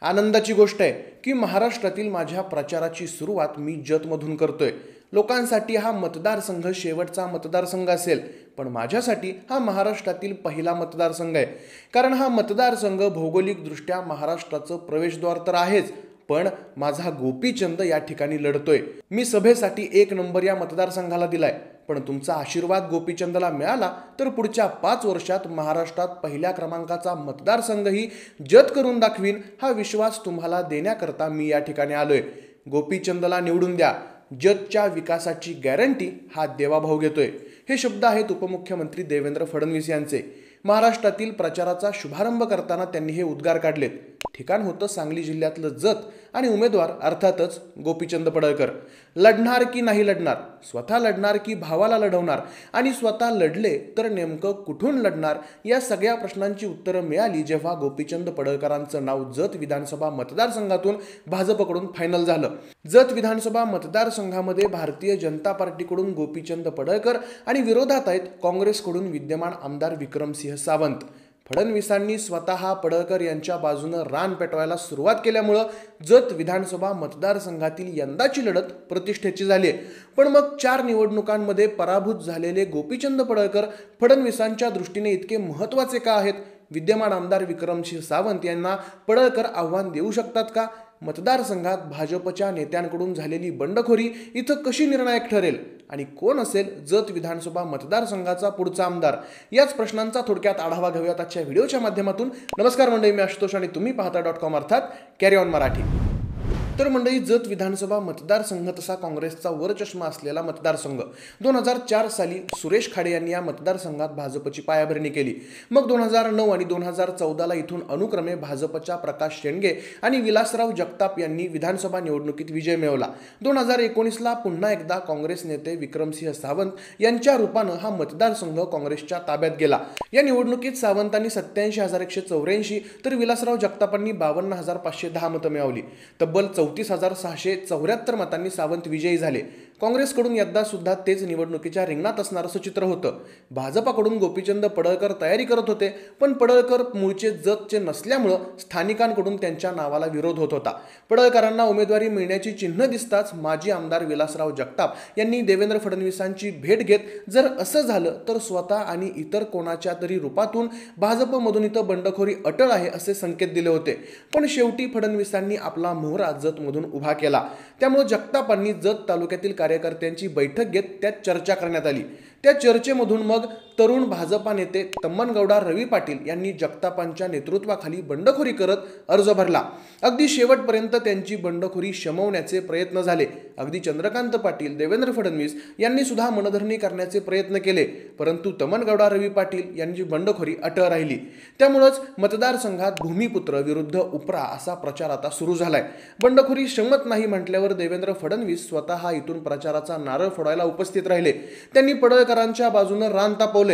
आनंदाची गोष्ट आहे की महाराष्ट्रातील माझ्या प्रचाराची सुरुवात मी जतमधून करतोय। लोकांसाठी हा मतदारसंघ शेवटचा मतदारसंघ असेल, पण माझ्यासाठी हा महाराष्ट्रातील पहिला मतदारसंघ आहे। कारण हा मतदारसंघ भौगोलिकदृष्ट्या महाराष्ट्राचं प्रवेशद्वार तर आहेच, पण माझा गोपीचंद या ठिकाणी लढतोय। मी सभेसाठी 1 नंबर या मतदारसंघाला दिलाय, पण तुमचा आशीर्वाद गोपीचंदला मिळाला तर पुढच्या 5 वर्षात महाराष्ट्रात पहिल्या क्रमांकाचा मतदारसंघही जत करून दाखवीन, हा विश्वास तुम्हाला देण्याकरता मी या ठिकाणी आलोय। गोपीचंदला निवडून द्या, जतच्या विकासाची गॅरंटी हा देवाभाऊ घेतोय। हे शब्द आहेत उपमुख्यमंत्री देवेंद्र फडणवीस यांचे। महाराष्ट्रातील प्रचाराचा शुभारंभ करताना त्यांनी हे उद्गार काढलेत। ठिकाण होतं सांगली जिल्ह्यातलं जत आणि उमेदवार अर्थातच गोपीचंद पडळकर। लढणार की नाही लढणार, स्वतः लढणार की भावाला लढवणार, आणि स्वतः लढले तर नेमकं कुठून लढणार, या सगळ्या प्रश्नांची उत्तरं मिळाली जेव्हा गोपीचंद पडळकरांचं नाव जत विधानसभा मतदारसंघातून भाजपकडून फायनल झालं। जत विधानसभा मतदारसंघामध्ये भारतीय जनता पार्टीकडून गोपीचंद पडळकर आणि विरोधात आहेत काँग्रेसकडून विद्यमान आमदार विक्रमसिंह सावंत। फडणवीसांनी स्वतः पडळकर यांच्या बाजूनं रान पेटवायला सुरुवात केल्यामुळं जत विधानसभा मतदारसंघातील यंदाची लढत प्रतिष्ठेची झाली। पण मग 4 निवडणुकांमध्ये पराभूत झालेले गोपीचंद पडळकर फडणवीसांच्या दृष्टीने इतके महत्त्वाचे का आहेत? विद्यमान आमदार विक्रमसिंह सावंत यांना पडळकर आव्हान देऊ शकतात का? मतदारसंघात भाजपच्या नेत्यांकडून झालेली बंडखोरी इथं कशी निर्णायक ठरेल? आणि कोण असेल जत विधानसभा मतदारसंघाचा पुढचा आमदार? याच प्रश्नांचा थोडक्यात आढावा घेऊयात आजच्या व्हिडिओच्या माध्यमातून। नमस्कार मंडळी, मी आशुतोष आणि तुम्ही पाहता .com अर्थात कॅरी ऑन मराठी। तर मंडळी, जत विधानसभा मतदारसंघ तसा काँग्रेसचा वरचष्मा असलेला मतदारसंघ। 2004 साली सुरेश खाडे यांनी या मतदारसंघात भाजपची पायाभरणी केली। मग 2009 आणि 2014ला इथून अनुक्रमे भाजपच्या प्रकाश शेंडगे आणि विलासराव जगताप यांनी विधानसभा निवडणुकीत विजय मिळवला। 2019ला पुन्हा एकदा काँग्रेस नेते विक्रमसिंह सावंत यांच्या रूपानं हा मतदारसंघ काँग्रेसच्या ताब्यात गेला। या निवडणुकीत सावंतांनी 87,184 तर विलासराव जगतापांनी 52,510 मतं मिळवली। तब्बल 34,674 मतांनी सावंत विजयी झाले। काँग्रेसकडून यंदा सुद्धा तेच निवडणुकीच्या रिंगणात असणार असं चित्र होतं। भाजपाकडून गोपीचंद पडळकर तयारी करत होते, पण पडळकर मूळचे जतचे नसल्यामुळं स्थानिकांकडून त्यांच्या नावाला विरोध होत होता। पडळकरांना उमेदवारी मिळण्याची चिन्ह दिसताच माजी आमदार विलासराव जगताप यांनी देवेंद्र फडणवीसांची भेट घेत जर असं झालं तर स्वतः आणि इतर कोणाच्या तरी रूपातून भाजपमधून इथं बंडखोरी अटळ आहे असे संकेत दिले होते। पण शेवटी फडणवीसांनी आपला मोहरा जतमधून उभा केला। त्यामुळे जगतापांनी जत तालुक्यातील कार्यकर्त्यांची बैठक घेत त्यात चर्चा करण्यात आली। त्या चर्चेमधून मग तरुण भाजपा नेते तम्मनगौडा रवी पाटील यांनी जगतापांच्या नेतृत्वाखाली बंडखोरी करत अर्ज भरला। अगदी शेवटपर्यंत त्यांची बंडखोरी शमवण्याचे प्रयत्न झाले। अगदी चंद्रकांत पाटील, देवेंद्र फडणवीस यांनी सुद्धा मनधरणी करण्याचे प्रयत्न केले, परंतु तम्मनगौडा रवी पाटील यांची बंडखोरी अटळ राहिली। त्यामुळेच मतदारसंघात भूमिपुत्र विरुद्ध उपरा असा प्रचार आता सुरू झालाय। बंडखोरी शमत नाही म्हटल्यावर देवेंद्र फडणवीस स्वतः इथून प्रचाराचा नारळ फोडायला उपस्थित राहिले। त्यांनी पडळकरांच्या बाजूने रान तापवले।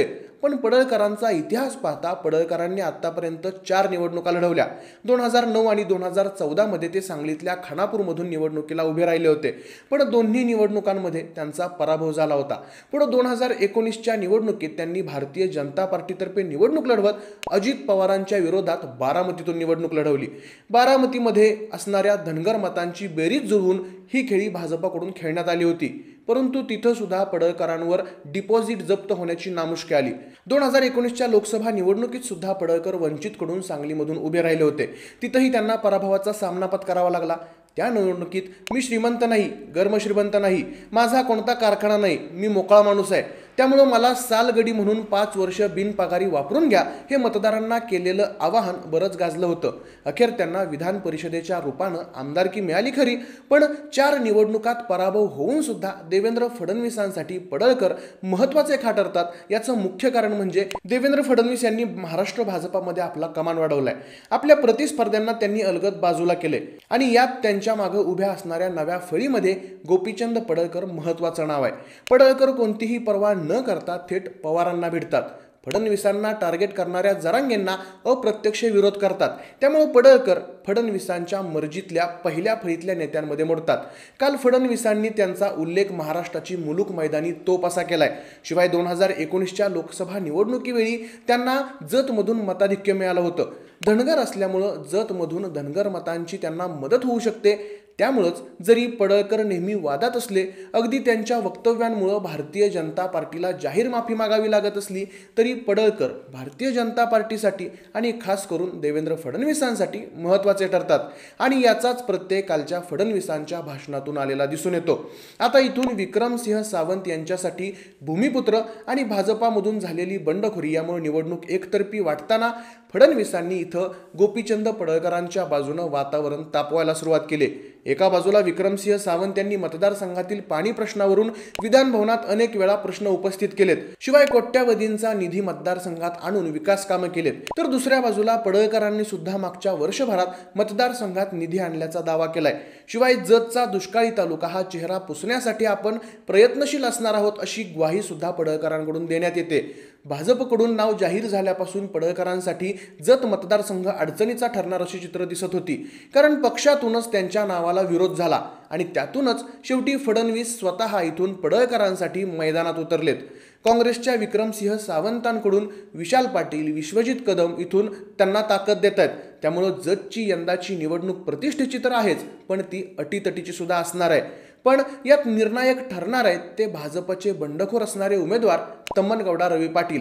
पण पडळकरांचा इतिहास पाहता पडळकरांनी आतापर्यंत 4 निवडणुका लढवल्या। 2009 आणि 2014 मध्ये ते सांगलीतल्या खानापूरमधून निवडणुकीला उभे राहिले होते, पण दोन्ही निवडणुकांमध्ये त्यांचा पराभव झाला होता। पुढे 2019च्या निवडणुकीत त्यांनी भारतीय जनता पार्टीतर्फे निवडणूक लढवत अजित पवारांच्या विरोधात बारामतीतून निवडणूक लढवली। बारामतीमध्ये असणाऱ्या धनगर मतांची बेरीज जुळवून ही खेळी भाजपकडून खेळण्यात आली होती, परंतु तिथं सुद्धा पडळकरांवर डिपॉझिट जप्त होण्याची नामुष्की आली। 2019च्या लोकसभा निवडणुकीत सुद्धा पडळकर वंचितकडून सांगलीमधून उभे राहिले होते, तिथंही त्यांना पराभवाचा सामना पत्करावा लागला। त्या निवडणुकीत मी श्रीमंत नाही, गर्मश्रीमंत नाही, माझा कोणता कारखाना नाही, मी मोकळा माणूस आहे, त्यामुळे मला सालगडी म्हणून 5 वर्ष बिनपगारी वापरून घ्या, हे मतदारांना केलेलं आवाहन बरंच गाजलं होतं। अखेर त्यांना विधान परिषदेच्या रूपानं आमदारकी मिळाली खरी, पण 4 निवडणुकात पराभव होऊन सुद्धा देवेंद्र फडणवीसांसाठी पडळकर महत्त्वाचे का ठरतात? याचं मुख्य कारण म्हणजे देवेंद्र फडणवीस यांनी महाराष्ट्र भाजपामध्ये आपला कमान वाढवलाय। आपल्या प्रतिस्पर्ध्यांना त्यांनी अलगद बाजूला केले आणि यात त्यांच्या मागे उभ्या असणाऱ्या नव्या फळीमध्ये गोपीचंद पडळकर महत्त्वाचं नाव आहे। पडळकर कोणतीही पर्वा न करता थेट पवारांना भेटतात। फडणवीसांना टार्गेट करणाऱ्या जरांगेंना अप्रत्यक्ष विरोध करतात। त्यामुळे पडळकर फडणवीसांच्या मर्जीतल्या पहिल्या फळीतल्या नेत्यांमध्ये मोडतात. काल फडणवीसांनी त्यांचा उल्लेख महाराष्ट्राची मुलूक मैदानी तोप असा केलाय. शिवाय 2019च्या लोकसभा निवडणुकीवेळी त्यांना जतमधून मताधिक्य मिळालं होतं. धनगर असल्यामुळं जतमधून धनगर मतांची त्यांना मदत होऊ शकते. त्यामुळंच जरी पडळकर नेहमी वादात असले, अगदी त्यांच्या वक्तव्यांमुळं भारतीय जनता पार्टीला जाहीर माफी मागावी लागत असली, तरी पडळकर भारतीय जनता पार्टीसाठी आणि खास करून देवेंद्र फडणवीसांसाठी महत्त्वाचे ठरतात. आणि याचाच प्रत्यय कालच्या फडणवीसांच्या भाषणातून आलेला दिसून येतो. आता इथून विक्रमसिंह सावंत यांच्यासाठी भूमिपुत्र आणि भाजपामधून झालेली बंडखोरी यामुळे निवडणूक एकतर्फी वाटताना फडणवीसांनी इथं गोपीचंद पडळकरांच्या बाजूनं वातावरण तापवायला सुरुवात केली. एका बाजूला विक्रमसिंह सावंत यांनी मतदारसंघातील पाणी प्रश्नावरून विधान भवनात अनेक वेळा प्रश्न उपस्थित केलेत. शिवाय कोट्यावधींचा निधी मतदारसंघात आणून विकास कामं केलेत. तर दुसऱ्या बाजूला पडळकरांनी सुद्धा मागच्या वर्षभरात मतदारसंघात निधी आणल्याचा दावा केलाय. शिवाय जतचा दुष्काळी तालुका हा चेहरा पुसण्यासाठी आपण प्रयत्नशील असणार आहोत अशी ग्वाही सुद्धा पडळकरांकडून देण्यात येते. भाजपकडून नाव जाहीर झाल्यापासून पडळकरांसाठी जत मतदारसंघ अडचणीचा ठरणार अशी चित्र दिसत होती. कारण पक्षातूनच त्यांच्या नावाला विरोध झाला आणि त्यातूनच शेवटी फडणवीस स्वतः इथून पडळकरांसाठी मैदानात उतरलेत. काँग्रेसच्या विक्रमसिंह सावंतांकडून विशाल पाटील, विश्वजित कदम इथून त्यांना ताकद देत आहेत. त्यामुळं जतची यंदाची निवडणूक प्रतिष्ठेची तर आहेच, पण ती अटीतटीची सुद्धा असणार आहे. पण यात निर्णायक ठरणार आहेत ते भाजपचे बंडखोर असणारे उमेदवार तम्मनगौडा रवी पाटील.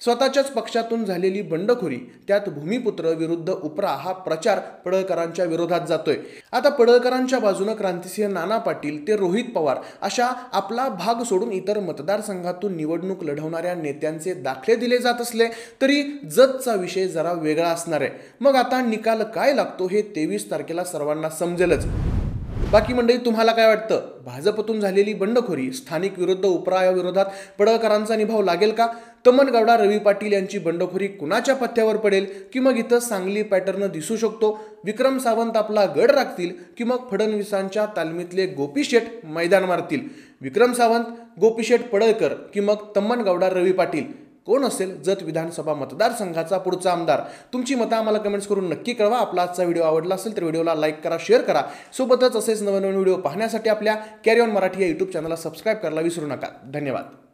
स्वतःच्याच पक्षातून झालेली बंडखोरी, त्यात भूमिपुत्र विरुद्ध उपरा हा प्रचार पडळकरांच्या विरोधात जातोय. आता पडळकरांच्या बाजूनं क्रांतिसिंह नाना पाटील ते रोहित पवार अशा आपला भाग सोडून इतर मतदारसंघातून निवडणूक लढवणाऱ्या नेत्यांचे दाखले दिले जात असले तरी जतचा विषय जरा वेगळा असणार आहे. मग आता निकाल काय लागतो हे 23 तारखेला सर्वांना समजेलच. बाकी मंडळी, तुम्हाला काय वाटतं? भाजपतून झालेली बंडखोरी, स्थानिक विरुद्ध उपरा या विरोधात पडळकरांचा निभाव लागेल का? तम्मनगौडा रवी पाटील यांची बंडखोरी कुणाच्या पथ्यावर पडेल? की मग इथं सांगली पॅटर्न दिसू शकतो? विक्रम सावंत आपला गड राखतील की मग फडणवीसांच्या तालमीतले गोपीशेठ मैदान मारतील? विक्रम सावंत, गोपीशेठ पडळकर की मग तम्मनगौडा रवी पाटील? कोण असेल जत विधानसभा मतदारसंघाचा पुढचा आमदार? तुमची मतं आम्हाला कमेंट्स करून नक्की कळवा. आपला आजचा व्हिडिओ आवडला असेल तर व्हिडिओला लाईक करा, शेअर करा. सोबतच असेच नवनवीन व्हिडिओ पाहण्यासाठी आपल्या कॅरी ऑन मराठी या यूट्यूब चॅनलला सबस्क्राईब करायला विसरू नका. धन्यवाद.